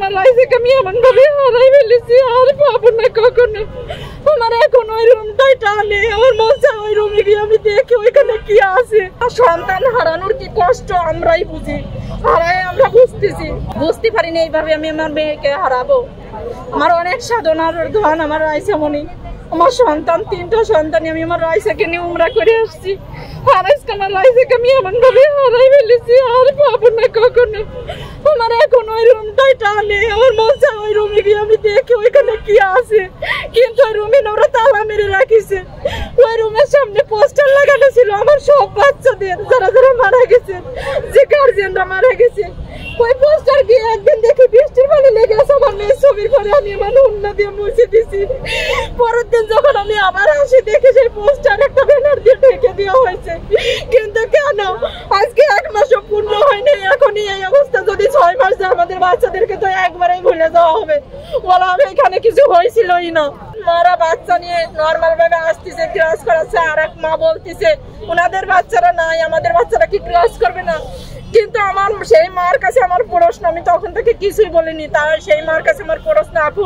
আমার লাইফকে আমি এমন ভাবে হারাই ফেলেছি, আর পাবো না কখনো। আমার এখন ওই রুমটাই টানে, আমার মন চায় ওই রুমে গিয়ে আমি দেখি ওইখানে কি আছে। সন্তান হারানোর কি কষ্ট আমরাই বুঝি, হারাই আমরা বুঝতে পারি না এইভাবে আমি আমার মেয়েকে হারাবো। আমার অনেক সাধনার ধন আমার রাইসামণি, আমার সন্তান, 3টা সন্তান আমি আমার রাইসাকে নিয়ে উমরা করে আসছি। আর আজকে আমার রাইসাকে আমি এমন ভাবে হারাই ফেলেছি, আর পাবো না কখনো। আমার এখন ওই রুমটাই টানে, আমার মন চায় ওই রুমে গিয়ে আমি দেখি ওইখানে কি আছে, কিন্তু ওই রুমে ওরা তালা মেরে রাখিছে। ওই রুমের সামনে পোস্টার লাগানো ছিল আমার সব বাচ্চাদের, যারা যারা মারা গেছে, যে গার্জিয়ানরা মারা গেছে। ওই পোস্টার গিয়ে একদিন দেখি বৃষ্টির পানি লেগে আছে আমার মেয়ের ছবির পরে, আমি আমার উন্না দিয়ে মুছে দিছি। পরের দিন যখন আমি আবার আসি দেখি সেই পোস্টার একটা ব্যানার দিয়ে ঢেকে দেওয়া হয়েছে। কিন্তু কেন আজকে 1 মাসও পূর্ণ হয়নি, এখনই এই অবস্থা। যদি 6 মাস যায় আমাদের বাচ্চাদেরকে তো একবারেই ভুলে যাওয়া হবে, বলা হবে এখানে কিছু হয়েছিলই না। মারা বাচ্চা নিয়ে নর্মাল ভাবে আসতেছে, ক্রাশ করাচ্ছে। আর এক মা বলতেছে ওনাদের বাচ্চারা নাই, আমাদের বাচ্চারা কি ক্রাশ করবে না? কিন্তু আমার সেই মার কাছে আমার প্রশ্ন, আমি তখন থেকে কিছুই বলিনি, তার সেই মার কাছে আমার প্রশ্ন, আপু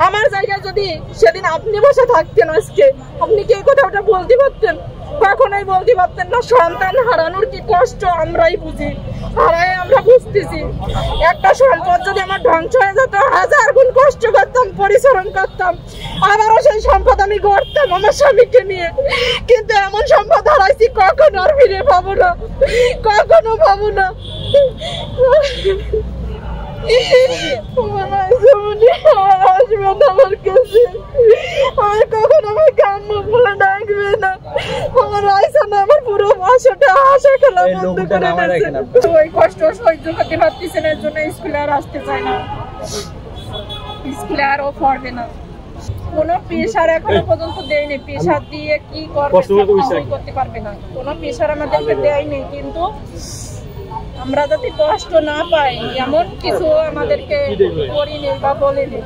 আমার জায়গায় যদি সেদিন আপনি বসে থাকতেন আজকে, আপনি কি এই কথাটা বলতে পারতেন? কখনোই বলতে পারতেন না। সন্তান হারানোর কি কষ্ট আমরাই বুঝি, হারাই আমরা বুঝতেছি। একটা সম্পদ যদি আমার ধ্বংস হয়ে যেত, 1000 গুণ কষ্ট করতাম, পরিশ্রম করতাম, আবারও সেই সম্পদ আমি গড়তাম আমার স্বামীকে নিয়ে। কিন্তু এমন সম্পদ হারাইছি, কখনো আর ফিরে পাবো না, কখনো পাবো না। আমার কাছে আর কখনো আমার কাম্য বলে ডাকবে না। আমার রাইসা না, আমার পুরো আশাটা আশা খেলা বন্ধ করে দিয়েছে। ওই কষ্ট সহ্য করতে পারতেছে না, এর জন্য স্কুলে আর আসতে চায় না, স্কুলে আরও পড়বে না। কোনো প্রেশার এখনো পর্যন্ত দেয়নি, প্রেশার দিয়ে কি করতে পারবে না, কোনো প্রেশার আমাদেরকে দেয়নি। কিন্তু আমরা যাতে কষ্ট না পাই এমন কিছু আমাদেরকে করিনি বা বলিনি।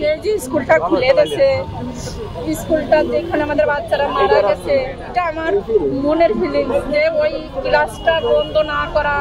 এই যে স্কুলটা খুলে গেছে, স্কুলটা যেখানে আমাদের বাচ্চারা মারা গেছে, এটা আমার মনের ফিলিংস যে ওই ক্লাসটা বন্ধ না করা।